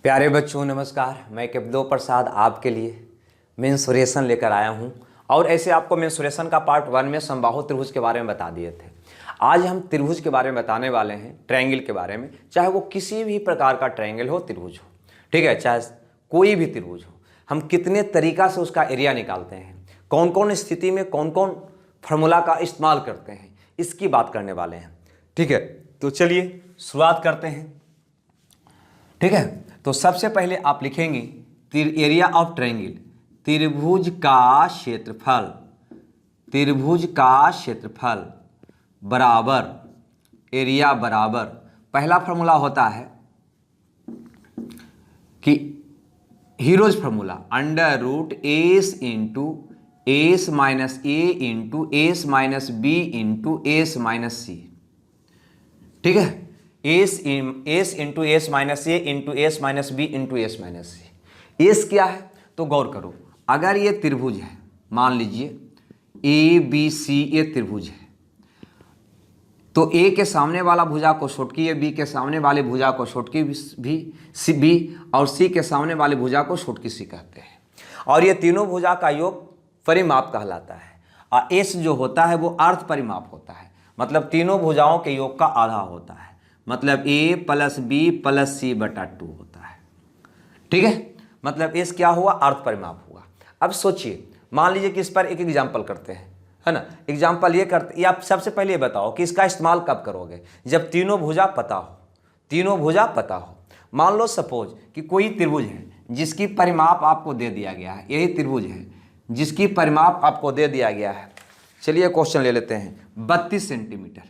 प्यारे बच्चों नमस्कार। मैं केवदो प्रसाद आपके लिए मेंसुरेशन लेकर आया हूं और ऐसे आपको मेंसुरेशन का पार्ट 1 में समबाहु त्रिभुज के बारे में बता दिए थे। आज हम त्रिभुज के बारे में बताने वाले हैं, ट्रायंगल के बारे में। चाहे वो किसी भी प्रकार का ट्रायंगल हो, त्रिभुज हो, ठीक है, चाहे कोई भी त्रिभुज हो, हम कितने तरीका से उसका एरिया निकालते हैं, कौन कौन स्थिति में कौन कौन फार्मूला का इस्तेमाल करते हैं, इसकी बात करने वाले हैं। ठीक है, तो चलिए शुरुआत करते हैं। ठीक है, तो सबसे पहले आप लिखेंगे एरिया ऑफ ट्रायंगल, त्रिभुज का क्षेत्रफल, त्रिभुज का क्षेत्रफल बराबर एरिया बराबर, पहला फॉर्मूला होता है कि Heron's formula, under root s into s minus a into s minus b into s minus c. ठीक है, s into s minus a into s minus b into s minus c. S क्या है तो गौर करो, अगर ये त्रिभुज है, मान लीजिए ए बी सी, ये त्रिभुज है, तो ए के सामने वाला भुजा को छोटकी ए, बी के सामने वाले भुजा को छोटकी भी सी बी, और सी के सामने वाले भुजा को छोटकी सी कहते हैं। और ये तीनों भुजा का योग परिमाप कहलाता है। और एस जो होता है वो अर्ध परिमाप होता है, मतलब तीनों भुजाओं के योग का आधा होता है, मतलब ए प्लस बी प्लस सी बटा 2 होता है। ठीक है, मतलब एस क्या हुआ, अर्ध परिमाप हुआ। अब सोचिए, मान लीजिए कि इस पर एक एग्जाम्पल करते हैं, है ना। एग्जाम्पल ये करते, आप सबसे पहले ये बताओ कि इसका इस्तेमाल कब करोगे, जब तीनों भुजा पता हो, तीनों भुजा पता हो। मान लो सपोज कि कोई त्रिभुज है जिसकी परिमाप आपको दे दिया गया है, यही त्रिभुज है जिसकी परिमाप आपको दे दिया गया है। चलिए क्वेश्चन ले लेते हैं, 32 सेंटीमीटर,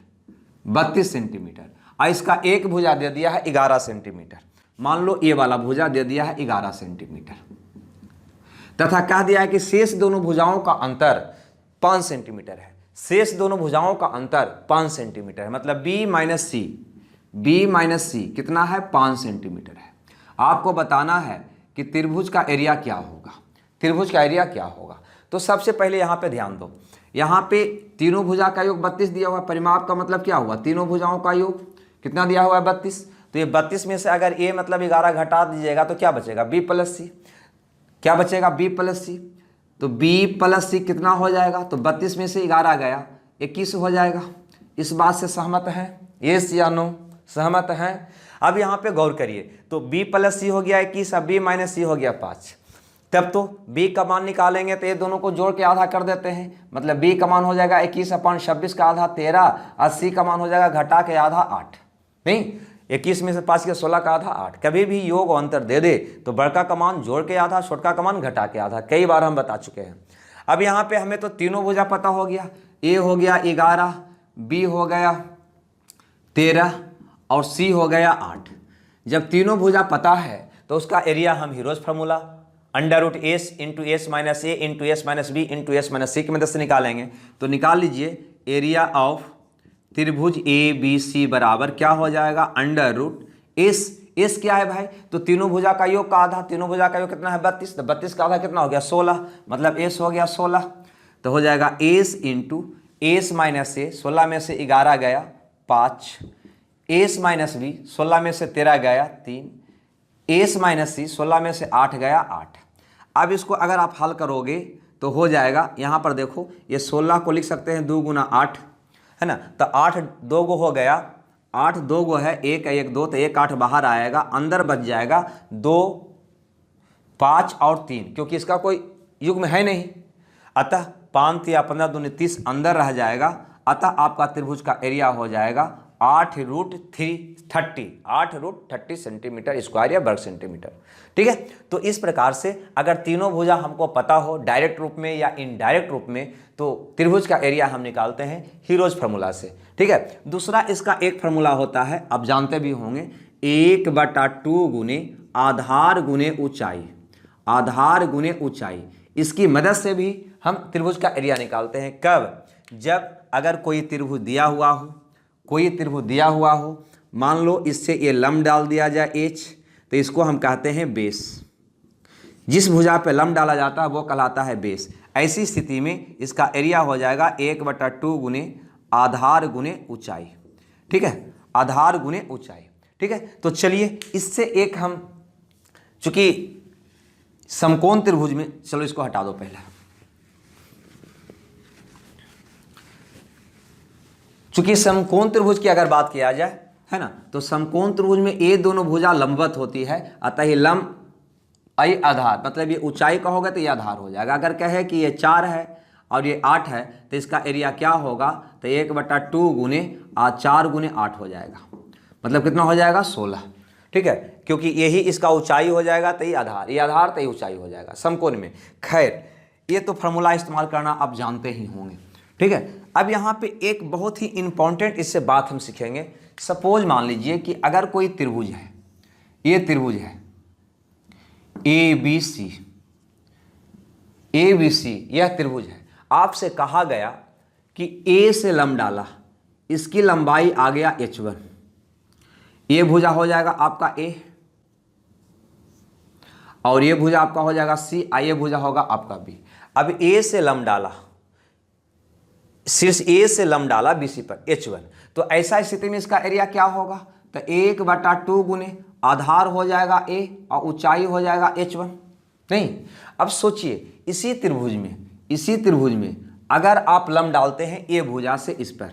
32 सेंटीमीटर, और इसका एक भुजा दे दिया है 11 सेंटीमीटर। मान लो ये वाला भुजा दे दिया है 11 सेंटीमीटर, तथा कह दिया है कि शेष दोनों भुजाओं का अंतर 5 सेंटीमीटर है। शेष दोनों भुजाओं का अंतर 5 सेंटीमीटर है, मतलब b माइनस सी कितना है, 5 सेंटीमीटर है। आपको बताना है कि त्रिभुज का एरिया क्या होगा, त्रिभुज का एरिया क्या होगा। तो सबसे पहले यहाँ पे ध्यान दो, यहाँ पे तीनों भुजा का योग 32 दिया हुआ है। परिमाप का मतलब क्या हुआ, तीनों भुजाओं का योग कितना दिया हुआ है, 32। तो ये 32 में से अगर a मतलब 11 घटा दीजिएगा तो क्या बचेगा, b प्लस सी। क्या बचेगा, b प्लस सी। तो b प्लस सी कितना हो जाएगा, तो 32 में से 11 गया, 21 हो जाएगा। इस बात से सहमत हैं, यस या नो, सहमत हैं। अब यहाँ पे गौर करिए, तो b प्लस सी हो गया 21, अब b माइनस सी हो गया 5। तब तो b का मान निकालेंगे तो ये दोनों को जोड़ के आधा कर देते हैं, मतलब b का मान हो जाएगा 21/26 का आधा 13, और c का मान हो जाएगा घटा के आधा 8। नहीं, 21 में से 5 के 16 का आधा 8। कभी भी योग और अंतर दे दे तो बड़का का मान जोड़ के आधा, छोटका का मान घटा के आधा, कई बार हम बता चुके हैं। अब यहाँ पे हमें तो तीनों भुजा पता हो गया, a हो गया 11, b हो गया 13 और c हो गया 8। जब तीनों भुजा पता है तो उसका एरिया हम Heron's formula under root s into s minus a into s minus b into s minus c की मदद से निकालेंगे। तो निकाल लीजिए, एरिया ऑफ त्रिभुज ए बी सी बराबर क्या हो जाएगा, अंडर रूट एस। एस क्या है भाई, तो तीनों भुजा का योग का आधा, तीनों भुजा का योग कितना है 32, तो 32 का आधा कितना हो गया 16, मतलब एस हो गया 16। तो हो जाएगा एस इंटू एस माइनस ए, 16 में से 11 गया 5, एस माइनस बी 16 में से 13 गया 3, एस माइनस सी 16 में से 8 गया 8। अब इसको अगर आप हल करोगे तो हो जाएगा, यहाँ पर देखो ये 16 को लिख सकते हैं 2 गुना 8, है ना। तो 8 2 गो हो गया, 8 2 गो है, 1 1 2, तो 1 8 बाहर आएगा, अंदर बच जाएगा 2 5 और 3, क्योंकि इसका कोई युग्म है नहीं। अतः 5 या 15 दूनी 30 अंदर रह जाएगा। अतः आपका त्रिभुज का एरिया हो जाएगा 8√30 सेंटीमीटर स्क्वायर या वर्ग सेंटीमीटर। ठीक है, तो इस प्रकार से अगर तीनों भुजा हमको पता हो डायरेक्ट रूप में या इनडायरेक्ट रूप में, तो त्रिभुज का एरिया हम निकालते हैं हीरोज फार्मूला से। ठीक है, दूसरा इसका एक फार्मूला होता है, आप जानते भी होंगे, 1/2 गुने आधार गुने ऊंचाई, आधार गुने ऊंचाई। इसकी मदद से भी हम त्रिभुज का एरिया निकालते हैं। कब, जब अगर कोई त्रिभुज दिया हुआ हो, कोई त्रिभुज दिया हुआ हो, मान लो इससे ये लंब डाल दिया जाए h, तो इसको हम कहते हैं बेस। जिस भुजा पे लंब डाला जाता है वो कहलाता है बेस। ऐसी स्थिति में इसका एरिया हो जाएगा 1/2 गुने आधार गुने ऊंचाई। ठीक है, आधार गुने ऊंचाई। ठीक है, तो चलिए इससे एक हम चूंकि समकोण त्रिभुज में, चलो इसको हटा दो पहले, चूंकि समकोण त्रिभुज की अगर बात किया जाए, है ना, तो समकोण त्रिभुज में ये दोनों भुजा लंबवत होती है, अतः ये लंब आई आधार, मतलब ये ऊंचाई का होगा तो ये आधार हो जाएगा। अगर कहे कि ये 4 है और ये 8 है तो इसका एरिया क्या होगा, तो 1/2 गुने 4 गुने 8 हो जाएगा, मतलब कितना हो जाएगा 16। ठीक है, क्योंकि यही इसका ऊंचाई हो जाएगा तो ये आधार तो ये ऊंचाई हो जाएगा समकोण में। खैर, ये तो फॉर्मूला इस्तेमाल करना आप जानते ही होंगे। ठीक है, अब यहाँ पे एक बहुत ही इंपॉर्टेंट इससे बात हम सीखेंगे। सपोज मान लीजिए कि अगर कोई त्रिभुज है, ये त्रिभुज है ABC, यह त्रिभुज है। आपसे कहा गया कि A से लंब डाला, इसकी लंबाई आ गया H1, ये भुजा हो जाएगा आपका A और ये भुजा आपका हो जाएगा C, ये भुजा होगा आपका B। अब A से लंब डाला, शीर्ष A से लंब डाला BC पर H1, तो ऐसा स्थिति में इसका एरिया क्या होगा, तो 1/2 गुने आधार हो जाएगा A और ऊंचाई हो जाएगा H1। नहीं, अब सोचिए इसी त्रिभुज में अगर आप लंब डालते हैं A भुजा से इस पर,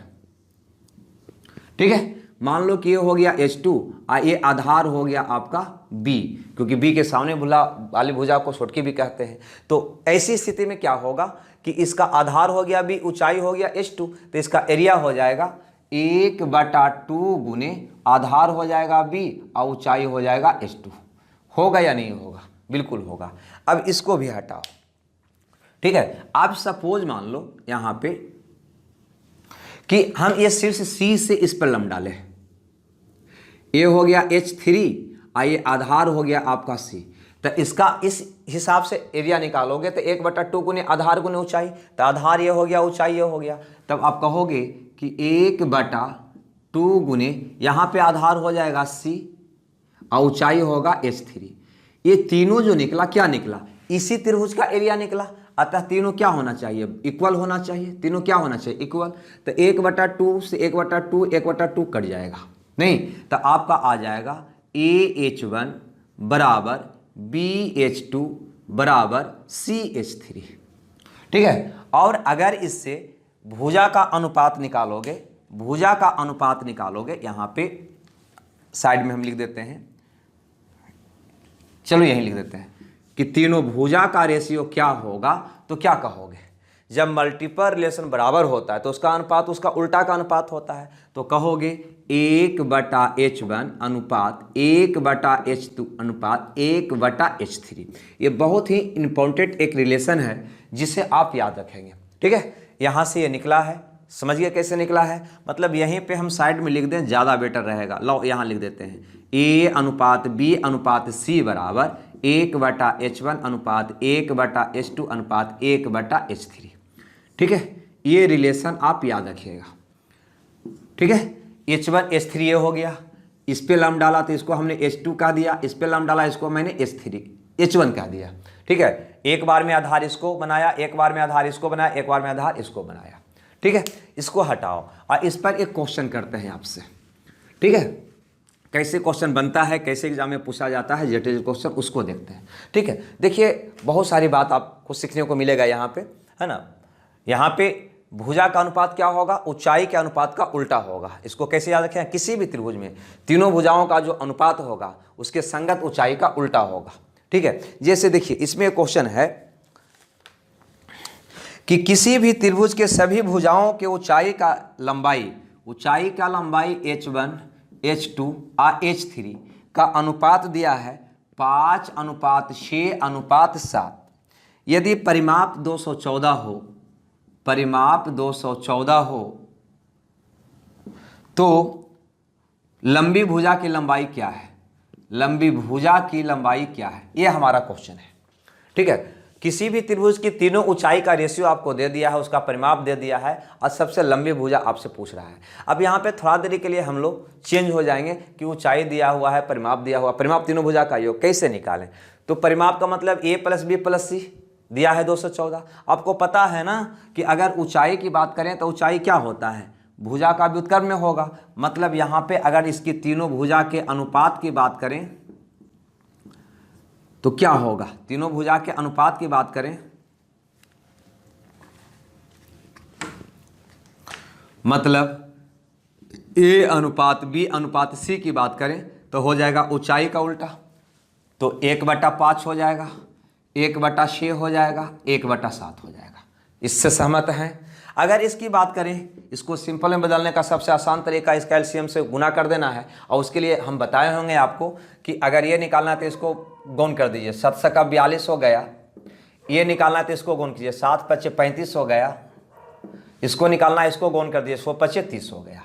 ठीक है, मान लो कि ये हो गया H2 और ये आधार हो गया आपका B, क्योंकि B के सामने भुजा वाली भुजा को छोटकी भी कहते हैं। तो ऐसी स्थिति में क्या होगा कि इसका आधार हो गया B, ऊंचाई हो गया H2, तो इसका एरिया हो जाएगा 1/2 गुने आधार हो जाएगा B और ऊंचाई हो जाएगा H2। होगा या नहीं होगा? बिल्कुल होगा। अब इसको भी हटाओ। ठीक है, आप सपोज मान लो यहां पे कि हम ये शीर्ष C से इस पर लंब डाले, ये हो गया H3 और ये आधार हो गया आपका C, तो इसका इस हिसाब से एरिया निकालोगे तो 1/2 गुने आधार गुने ऊंचाई, तो आधार ये हो गया, ऊंचाई ये हो गया, तब आप कहोगे कि 1/2 गुने यहाँ पे आधार हो जाएगा C और ऊंचाई होगा H3। ये तीनों जो निकला, क्या निकला? इसी त्रिभुज का एरिया निकला, अतः तीनों क्या होना चाहिए? इक्वल होना चाहिए। तीनों क्या होना चाहिए? इक्वल। तो 1/2 से 1/2 कट जाएगा, नहीं तो आपका आ जाएगा AH1 बराबर BH2 बराबर CH3। ठीक है, और अगर इससे भुजा का अनुपात निकालोगे, यहाँ पे साइड में हम लिख देते हैं, चलो यहीं लिख देते हैं कि तीनों भुजा का रेशियो क्या होगा, तो क्या कहोगे? जब मल्टीपल रिलेशन बराबर होता है तो उसका अनुपात उसका उल्टा का अनुपात होता है, तो कहोगे 1/H1 अनुपात 1/H2 अनुपात 1/H3। ये बहुत ही इंपॉर्टेंट एक रिलेशन है जिसे आप याद रखेंगे। ठीक है, यहाँ से ये निकला है, समझिए कैसे निकला है, मतलब यहीं पे हम साइड में लिख दें, ज़्यादा बेटर रहेगा। लो यहाँ लिख देते हैं A अनुपात B अनुपात C बराबर 1/H1 अनुपात 1/H2 अनुपात 1/H3। ठीक है, ये रिलेशन आप याद रखिएगा। ठीक है, H1 H3 ये हो गया, इस पे लंब डाला तो इसको हमने H2 कह दिया, इस पे लंब डाला इसको मैंने H1 कह दिया। ठीक है, एक बार में आधार इसको बनाया, एक बार में आधार इसको बनाया, एक बार में आधार इसको बनाया। ठीक है, इसको हटाओ और इस पर एक क्वेश्चन करते हैं आपसे। ठीक है, कैसे क्वेश्चन बनता है, कैसे एग्जाम में पूछा जाता है जटिल क्वेश्चन, उसको देखते हैं। ठीक है, देखिए बहुत सारी बात आपको सीखने को मिलेगा यहाँ पे, है ना। यहाँ पे भुजा का अनुपात क्या होगा? ऊंचाई के अनुपात का उल्टा होगा। इसको कैसे याद रखें? किसी भी त्रिभुज में तीनों भुजाओं का जो अनुपात होगा उसके संगत ऊंचाई का उल्टा होगा। ठीक है, जैसे देखिए इसमें क्वेश्चन है कि किसी भी त्रिभुज के सभी भुजाओं के ऊंचाई का लंबाई H1 H2 और H3 का अनुपात दिया है 5:6:7। यदि परिमाप 214 हो तो लंबी भुजा की लंबाई क्या है? ये हमारा क्वेश्चन है। ठीक है, किसी भी त्रिभुज की तीनों ऊंचाई का रेशियो आपको दे दिया है, उसका परिमाप दे दिया है और सबसे लंबी भुजा आपसे पूछ रहा है। अब यहाँ पे थोड़ा देरी के लिए हम लोग चेंज हो जाएंगे कि ऊंचाई दिया हुआ है, परिमाप दिया हुआ, परिमाप तीनों भुजा का योग कैसे निकालें? तो परिमाप का मतलब A + B + C दिया है 214। आपको पता है ना कि अगर ऊंचाई की बात करें तो ऊंचाई क्या होता है? भुजा का व्युत्क्रम में होगा। मतलब यहाँ पे अगर इसकी तीनों भुजा के अनुपात की बात करें तो क्या होगा, तीनों भुजा के अनुपात की बात करें, मतलब ए अनुपात बी अनुपात सी की बात करें तो हो जाएगा ऊंचाई का उल्टा, तो 1/5 हो जाएगा, 1/6 हो जाएगा, 1/7 हो जाएगा। इससे सहमत हैं? अगर इसकी बात करें, इसको सिंपल में बदलने का सबसे आसान तरीका इसका एलसीएम से गुना कर देना है, और उसके लिए हम बताए होंगे आपको कि अगर ये निकालना है तो इसको गुण कर दीजिए, 7 का 42 हो गया, ये निकालना है तो इसको गुण कीजिए, 7×5 35 हो गया, इसको निकालना है इसको गुण कर दीजिए, 100×5 30 हो गया।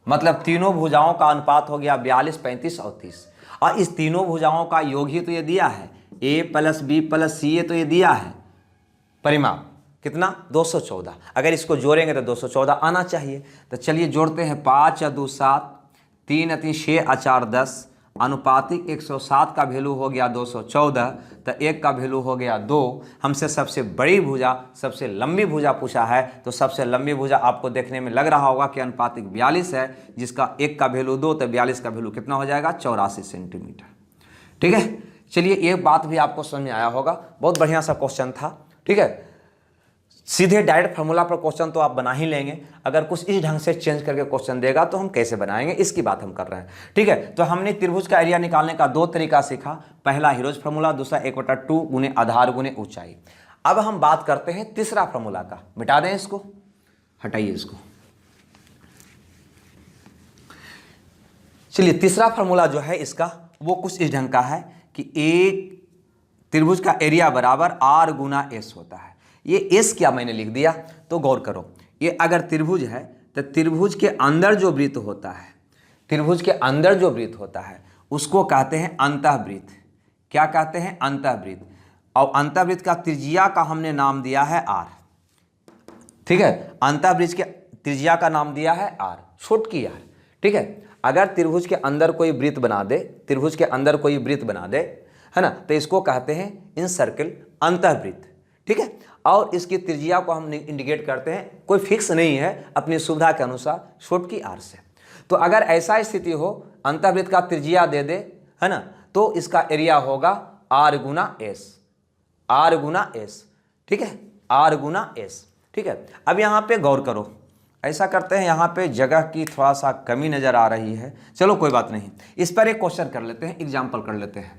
मतलब तीनों भुजाओं का अनुपात हो गया 42, 35 और 30, और इस तीनों भुजाओं का योग ही तो ये दिया है, a + b + c, ये तो ये दिया है परिमाप कितना 214। अगर इसको जोड़ेंगे तो 214 आना चाहिए। तो चलिए जोड़ते हैं, 5 × 2 7, 3 × 3 6 × 4 10, अनुपातिक 107 का वैल्यू हो गया 214, तो 1 का वैल्यू हो गया 2। हमसे सबसे बड़ी भुजा, सबसे लंबी भुजा पूछा है, तो सबसे लंबी भुजा आपको देखने में लग रहा होगा कि अनुपातिक 42 है, जिसका 1 का वैल्यू 2, तो 42 का वैल्यू कितना हो जाएगा 84 सेंटीमीटर। ठीक है, चलिए एक बात भी आपको समझ में आया होगा, बहुत बढ़िया सा क्वेश्चन था। ठीक है, सीधे डायरेक्ट फार्मूला पर क्वेश्चन तो आप बना ही लेंगे, अगर कुछ इस ढंग से चेंज करके क्वेश्चन देगा तो हम कैसे बनाएंगे, इसकी बात हम कर रहे हैं। ठीक है, तो हमने त्रिभुज का एरिया निकालने का 2 तरीका सीखा, पहला हीरोज फार्मूला, दूसरा 1/2 गुने आधार गुने ऊंचाई। अब हम बात करते हैं तीसरा फार्मूला का, मिटा दें इसको, हटाइए इसको। चलिए तीसरा फार्मूला जो है इसका वो कुछ इस ढंग का है कि एक त्रिभुज का एरिया बराबर r गुना s होता है। ये s क्या मैंने लिख दिया, तो गौर करो, ये अगर त्रिभुज है तो त्रिभुज के अंदर जो वृत्त होता है, त्रिभुज के अंदर जो वृत्त होता है उसको कहते हैं अंतःवृत्त। क्या कहते हैं? अंतःवृत्त। और अंतःवृत्त का त्रिज्या का हमने नाम दिया है r। ठीक है, अंतःवृत्त के त्रिज्या का नाम दिया है r, छोटकी r। ठीक है, अगर त्रिभुज के अंदर कोई वृत्त बना दे, त्रिभुज के अंदर कोई वृत्त बना दे, है ना, तो इसको कहते हैं इन सर्किल अंतःवृत्त। ठीक है, और इसकी त्रिज्या को हम इंडिकेट करते हैं, कोई फिक्स नहीं है, अपनी सुविधा के अनुसार छोटकी r से। तो अगर ऐसा स्थिति हो, अंतःवृत्त का त्रिज्या दे दे, है ना, तो इसका एरिया होगा r गुना s, r गुना s। ठीक है, r गुना s। ठीक है, अब यहाँ पे गौर करो, ऐसा करते हैं, यहाँ पे जगह की थोड़ा सा कमी नज़र आ रही है, चलो कोई बात नहीं, इस पर एक क्वेश्चन कर लेते हैं, एग्जाम्पल कर लेते हैं।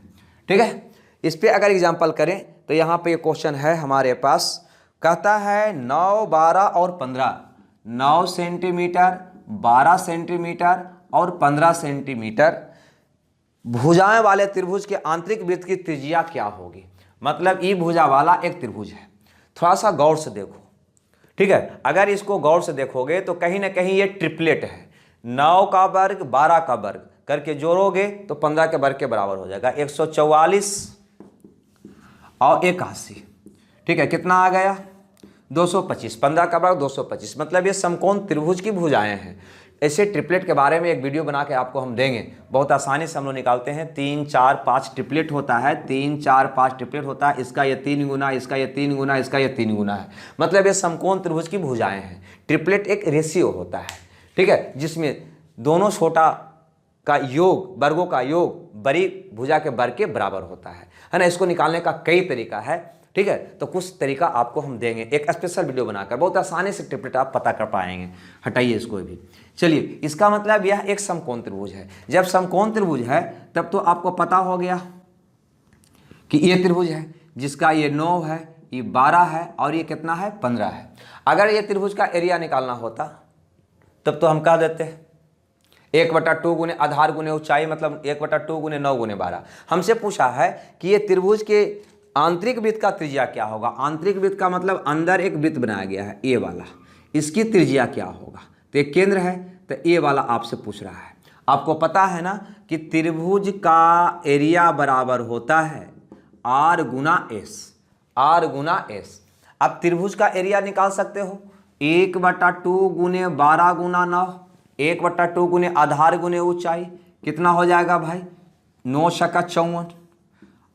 ठीक है, इस पे अगर एग्जाम्पल करें तो यहाँ पे ये क्वेश्चन है हमारे पास, कहता है 9, 12 और 15, 9 सेंटीमीटर, 12 सेंटीमीटर और 15 सेंटीमीटर भुजाएं वाले त्रिभुज के आंतरिक वृत्त की त्रिज्या क्या होगी। मतलब ई भुजा वाला एक त्रिभुज है, थोड़ा सा गौर से देखो। ठीक है, अगर इसको गौर से देखोगे तो कहीं ना कहीं ये ट्रिपलेट है, 9 का वर्ग 12 का वर्ग करके जोड़ोगे तो 15 के वर्ग के बराबर हो जाएगा, 144 और 81। ठीक है, कितना आ गया 225, 15 का वर्ग 225, मतलब ये समकोण त्रिभुज की भुजाएं हैं। ऐसे ट्रिपलेट के बारे में एक वीडियो बना के आपको हम देंगे, बहुत आसानी से हम लोग निकालते हैं। 3, 4, 5 ट्रिपलेट होता है, 3, 4, 5 ट्रिपलेट होता है, इसका ये 3 गुना, इसका ये 3 गुना, इसका ये 3 गुना है, मतलब ये समकोण त्रिभुज की भुजाएं हैं। ट्रिपलेट एक रेशियो होता है, ठीक है, जिसमें दोनों छोटा का योग, वर्गों का योग बड़ी भुजा के वर्ग के बराबर होता है ना। इसको निकालने का कई तरीका है, ठीक है, तो कुछ तरीका आपको हम देंगे, एक स्पेशल वीडियो बनाकर, बहुत आसानी से ट्रिपलेट आप पता कर पाएंगे। हटाइए इसको भी। चलिए, इसका मतलब यह एक समकोण त्रिभुज है। जब समकोण त्रिभुज है तब तो आपको पता हो गया कि ये त्रिभुज है जिसका ये 9 है, ये 12 है और ये कितना है 15 है। अगर ये त्रिभुज का एरिया निकालना होता तब तो हम कह देते हैं 1/2 गुने आधार गुने ऊंचाई, मतलब 1/2 गुने 9 गुने 12। हमसे पूछा है कि ये त्रिभुज के आंतरिक वृत्त का त्रिज्या क्या होगा। आंतरिक वृत्त का मतलब अंदर एक वृत्त बनाया गया है ए वाला, इसकी त्रिज्या क्या होगा। तो एक केंद्र है तो ए वाला आपसे पूछ रहा है। आपको पता है ना कि त्रिभुज का एरिया बराबर होता है r गुना s, r गुना s। अब त्रिभुज का एरिया निकाल सकते हो 1/2 गुने 12 गुना 9, 1/2 गुने आधार गुने ऊंचाई, कितना हो जाएगा भाई 9 छक्का 54।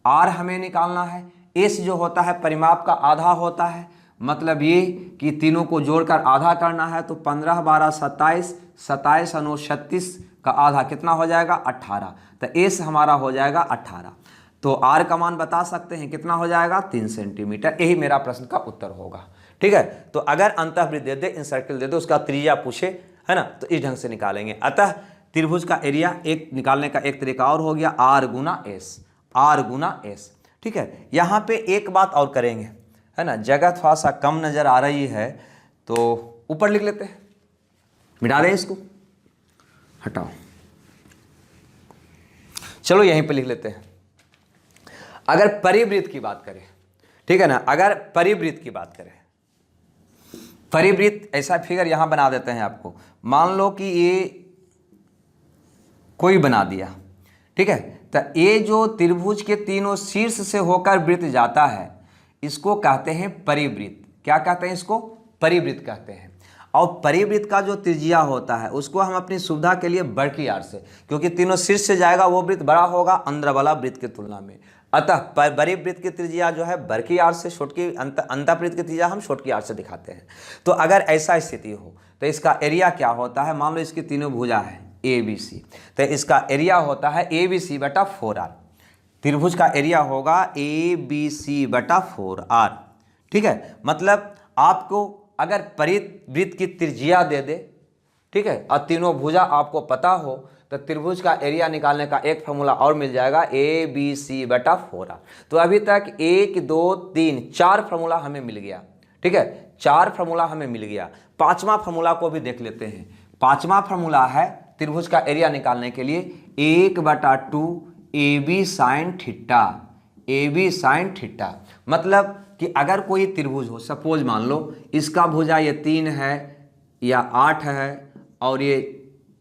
r हमें निकालना है, s जो होता है परिमाप का आधा होता है, मतलब ये कि तीनों को जोड़कर आधा करना है, तो 15 12 27, 27 9 36 का आधा कितना हो जाएगा 18, तो s हमारा हो जाएगा 18। तो आर का मान बता सकते हैं कितना हो जाएगा 3 सेंटीमीटर। यही मेरा प्रश्न का उत्तर होगा। ठीक है, तो अगर अंतःवृत्त दे दे, इन सर्किल दे दे, उसका त्रिज्या पूछे, है ना, तो इस ढंग से निकालेंगे। अतः त्रिभुज का एरिया एक निकालने का एक तरीका और हो गया आर गुना एस, आर गुना एस। ठीक है, यहाँ पे एक बात और करेंगे, है ना, जगह थोड़ा सा कम नजर आ रही है तो ऊपर लिख लेते हैं, मिटा दें इसको, हटाओ, चलो यहीं पे लिख लेते हैं। अगर परिवृत्त की बात करें, ठीक है ना, अगर परिवृत्त की बात करें, परिवृत्त ऐसा फिगर यहां बना देते हैं आपको। मान लो कि ये कोई बना दिया, ठीक है, तो ये जो त्रिभुज के तीनों शीर्ष से होकर वृत्त जाता है इसको कहते हैं परिवृत्त। क्या कहते हैं इसको? परिवृत्त कहते हैं। और परिवृत्त का जो त्रिज्या होता है उसको हम अपनी सुविधा के लिए बड़की आर से, क्योंकि तीनों शीर्ष से जाएगा वो वृत्त बड़ा होगा अंदर वाला वृत्त की तुलना में। अतः परिवृत्त की त्रिज्या जो है बड़की आर से, छोटकी अंतःवृत्त की त्रिज्या हम छोटकी आर से दिखाते हैं। तो अगर ऐसा स्थिति हो तो इसका एरिया क्या होता है? मान लो इसकी तीनों भुजा है ए बी सी, तो इसका एरिया होता है ए बी सी बटा 4r। त्रिभुज का एरिया होगा ए बी सी बटा 4r। ठीक है, मतलब आपको अगर परिवृत्त की त्रिज्या दे दे, ठीक है, और तीनों भुजा आपको पता हो तो त्रिभुज का एरिया निकालने का एक फॉर्मूला और मिल जाएगा ए बी सी बटा 4r। तो अभी तक 1 2 3 4 फार्मूला हमें मिल गया। ठीक है, 4 फार्मूला हमें मिल गया। पांचवा फार्मूला को भी देख लेते हैं। पांचवा फार्मूला है त्रिभुज का एरिया निकालने के लिए 1/2 A B sine theta, A B sine theta. मतलब कि अगर कोई त्रिभुज हो, सपोज मान लो इसका भुजा ये 3 है या 8 है और ये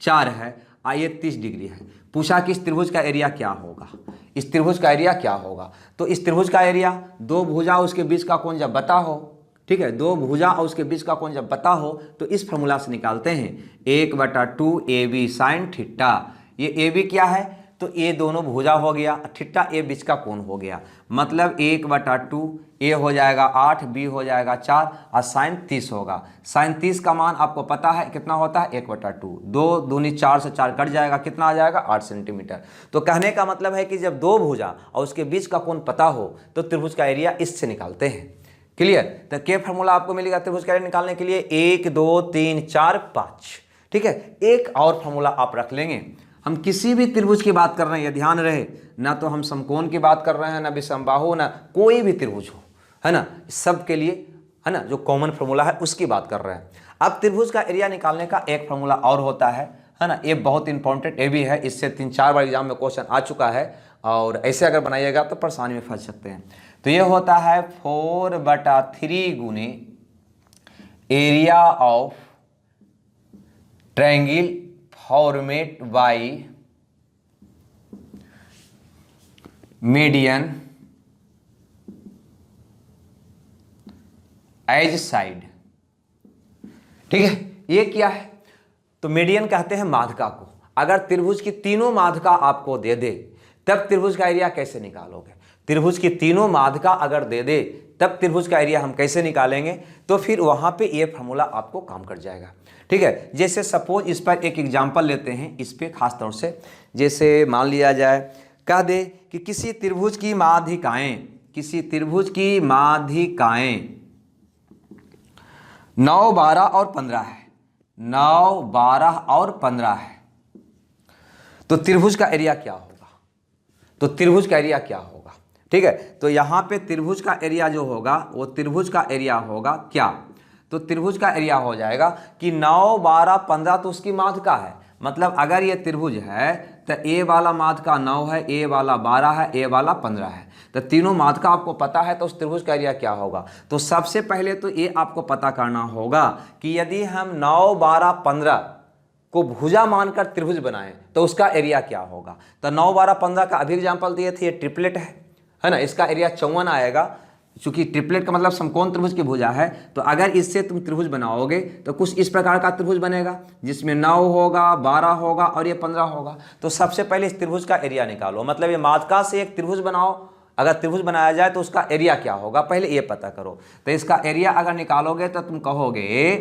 4 है, ये 30 डिग्री है। पूछा कि इस त्रिभुज का एरिया क्या होगा, इस त्रिभुज का एरिया क्या होगा। तो इस त्रिभुज का एरिया दो भुजा उसके बीच का कोण जब बता हो, ठीक है, दो भुजा और उसके बीच का कोण जब पता हो तो इस फॉर्मूला से निकालते हैं 1/2 ए बी साइन थीटा। ये ए बी क्या है? तो ए दोनों भुजा हो गया, थीटा ए बीच का कोण हो गया। मतलब 1/2 ए हो जाएगा 8, बी हो जाएगा 4 और साइन 30 होगा। साइन 30 का मान आपको पता है कितना होता है? 1/2। 2 दूनी 4 से 4 कट जाएगा, कितना आ जाएगा? 8 सेंटीमीटर। तो कहने का मतलब है कि जब दो भुजा और उसके बीच का कोण पता हो तो त्रिभुज का एरिया इससे निकालते हैं। क्लियर? तो क्या फॉर्मूला आपको मिलेगा त्रिभुज का एरिया निकालने के लिए? 1 2 3 4 5। ठीक है, एक और फॉर्मूला आप रख लेंगे। हम किसी भी त्रिभुज की बात कर रहे हैं, यह ध्यान रहे, ना तो हम समकोण की बात कर रहे हैं, ना विषमबाहु, ना कोई भी त्रिभुज हो, है ना, सब के लिए, है ना, जो कॉमन फॉर्मूला है उसकी बात कर रहे हैं। अब त्रिभुज का एरिया निकालने का एक फॉर्मूला और होता है ना, ये बहुत इंपॉर्टेंट ये भी है, इससे 3-4 बार एग्जाम में क्वेश्चन आ चुका है और ऐसे अगर बनाइएगा तो परेशानी में फंस सकते हैं। तो ये होता है 4/3 गुने area of triangle formed by median as side. ठीक है, ये क्या है? तो मीडियन कहते हैं माध्यिका को। अगर त्रिभुज की तीनों माध्यिका आपको दे दे तब त्रिभुज का एरिया कैसे निकालोगे? त्रिभुज की तीनों माध्यिका अगर दे दे तब त्रिभुज का एरिया हम कैसे निकालेंगे? तो फिर वहां पे ये फॉर्मूला आपको काम कर जाएगा। ठीक है, जैसे सपोज इस पर एक एग्जांपल लेते हैं, इस पे खास तौर से, जैसे मान लिया जाए, कह दे कि किसी त्रिभुज की माध्यिकाएं, किसी त्रिभुज की माध्यिकाएं 9 12 और 15 है, 9 12 और 15 है, तो त्रिभुज का एरिया क्या होगा? तो त्रिभुज का एरिया क्या होगा? ठीक है, तो यहां पे त्रिभुज का एरिया जो होगा वो त्रिभुज का एरिया होगा क्या? तो त्रिभुज का एरिया हो जाएगा कि 9 12 15 तो उसकी माध्यिका है। मतलब अगर ये त्रिभुज है तो ए वाला माध्यिका 9 है, ए वाला 12 है, ए वाला 15 है, तो तीनों माध्यिका आपको पता है तो उस त्रिभुज का एरिया क्या होगा? तो सबसे पहले तो ये आपको पता करना होगा कि यदि हम 9 12 15 को भुजा मानकर त्रिभुज बनाएं तो उसका एरिया क्या होगा? तो 9 12 15 का अभी एग्जाम्पल दिए थे, ये ट्रिपलेट है ना, इसका एरिया 54 आएगा। चूंकि ट्रिपलेट का मतलब समकोण त्रिभुज की भुजा है, तो अगर इससे तुम त्रिभुज बनाओगे तो कुछ इस प्रकार का त्रिभुज बनेगा जिसमें 9 होगा, 12 होगा और ये 15 होगा। तो सबसे पहले इस त्रिभुज का एरिया निकालो। मतलब ये माध्यिका से एक त्रिभुज बनाओ, अगर त्रिभुज बनाया जाए तो उसका एरिया क्या होगा पहले ये पता करो। तो इसका एरिया अगर निकालोगे तो तुम कहोगे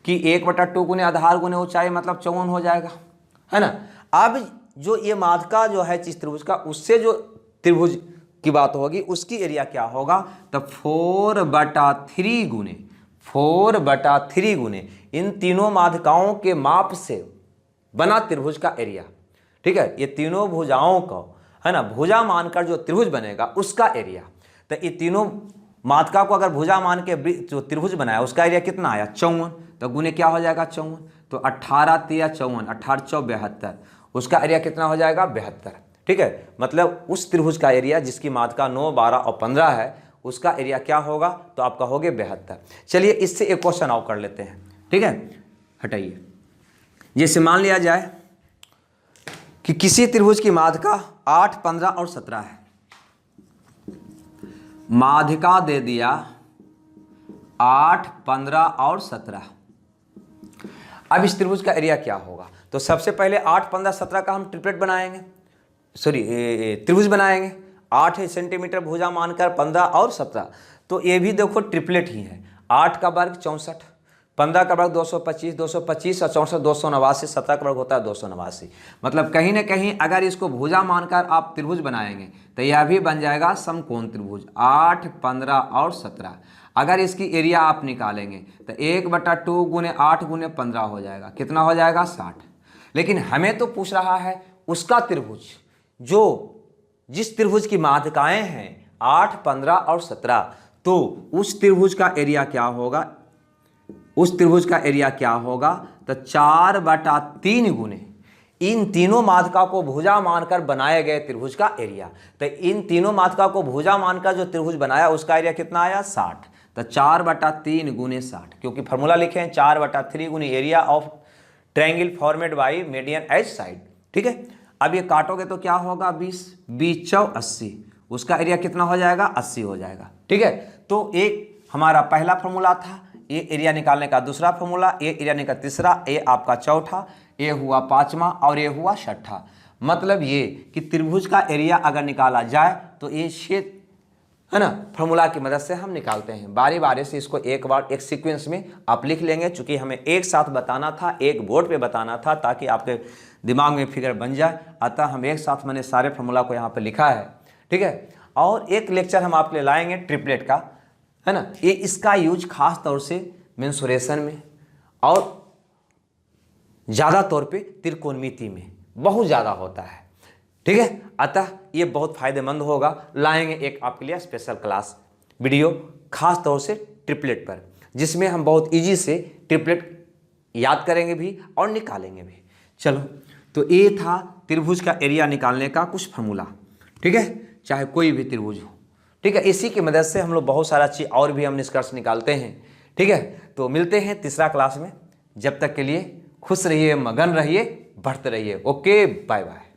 कि 1/2 गुने आधार गुने ऊंचाई, मतलब 54 हो जाएगा, है ना। अब जो ये माध्यिका जो है जिस त्रिभुज का, उससे जो त्रिभुज की बात होगी उसकी एरिया क्या होगा, तो 4/3 गुने इन तीनों माध्यिकाओं के माप से बना त्रिभुज का एरिया। ठीक है, ये तीनों भुजाओं को है ना भुजा मानकर जो त्रिभुज बनेगा उसका एरिया। तो ये तीनों माध्यिका को अगर भुजा मान के जो त्रिभुज बनाया उसका एरिया कितना आया 54, तो गुने क्या हो जाएगा 54, तो 18 3 54, 18 4 72, उसका एरिया कितना हो जाएगा 72। ठीक है, मतलब उस त्रिभुज का एरिया जिसकी माध्यिका 9 12 और 15 है उसका एरिया क्या होगा, तो आप कहोगे 72। चलिए इससे एक क्वेश्चन और कर लेते हैं। ठीक है, हटाइए, जैसे मान लिया जाए कि किसी त्रिभुज की माध्यिका 8 15 और 17 है, माध्यिका दे दिया 8 15 और 17। अब इस त्रिभुज का एरिया क्या होगा, तो सबसे पहले 8 15 17 का हम ट्रिपलेट बनाएंगे, त्रिभुज बनाएंगे। 8 सेंटीमीटर भुजा मानकर 15 और 17, तो ये भी देखो ट्रिपलेट ही है। 8 का वर्ग 64, 15 का वर्ग 225, 225 और 64 289, 17 का वर्ग होता है 289। मतलब कहीं ना कहीं अगर इसको भुजा मानकर आप त्रिभुज बनाएंगे तो यह भी बन जाएगा समकोण त्रिभुज 8 15 और 17। अगर इसकी एरिया आप निकालेंगे तो 1/2 गुने 8 गुने 15 हो जाएगा, कितना हो जाएगा 60। लेकिन हमें तो पूछ रहा है उसका त्रिभुज, जो जिस त्रिभुज की माध्यिकाएं हैं 8 15 और 17, तो उस त्रिभुज का एरिया क्या होगा, उस त्रिभुज का एरिया क्या होगा, तो 4/3 गुने इन तीनों माध्यिका को भुजा मानकर बनाए गए त्रिभुज का एरिया। तो इन तीनों माध्यिका को भुजा मानकर जो त्रिभुज बनाया उसका एरिया कितना आया 60, तो 4/3 गुने 60, क्योंकि फॉर्मूला लिखे हैं 4/3 गुने area of triangle formed by median as side. ठीक है, अब ये काटोगे तो क्या होगा 20 20 4 80, उसका एरिया कितना हो जाएगा 80 हो जाएगा। ठीक है, तो एक हमारा पहला फॉर्मूला था, ये एरिया निकालने का दूसरा फॉर्मूला, ये एरिया निकाल तीसरा, ये आपका चौथा, ये हुआ पांचवा और ये हुआ छठा। मतलब ये कि त्रिभुज का एरिया अगर निकाला जाए तो ये क्षेत्र है ना फॉर्मूला की मदद से हम निकालते हैं। बारी बारी से इसको एक बार एक सीक्वेंस में आप लिख लेंगे, चूंकि हमें एक साथ बताना था, एक बोर्ड पे बताना था ताकि आपके दिमाग में फिगर बन जाए, अतः हम एक साथ मैंने सारे फॉर्मूला को यहाँ पे लिखा है। ठीक है, और एक लेक्चर हम आपके लिए लाएंगे ट्रिपलेट का, है ना, ये इसका यूज खास तौर से मेंसुरेशन में और ज़्यादा तौर पे त्रिकोणमिति में बहुत ज़्यादा होता है। ठीक है, अतः ये बहुत फायदेमंद होगा। लाएंगे एक आपके लिए स्पेशल क्लास वीडियो खास तौर से ट्रिपलेट पर, जिसमें हम बहुत इजी से ट्रिपलेट याद करेंगे भी और निकालेंगे भी। चलो, तो ये था त्रिभुज का एरिया निकालने का कुछ फॉर्मूला। ठीक है, चाहे कोई भी त्रिभुज हो। ठीक है, इसी की मदद से हम लोग बहुत सारा चीज़ और भी हम निष्कर्ष निकालते हैं। ठीक है, तो मिलते हैं तीसरा क्लास में। जब तक के लिए खुश रहिए, मगन रहिए, बढ़ते रहिए। Okay, bye bye.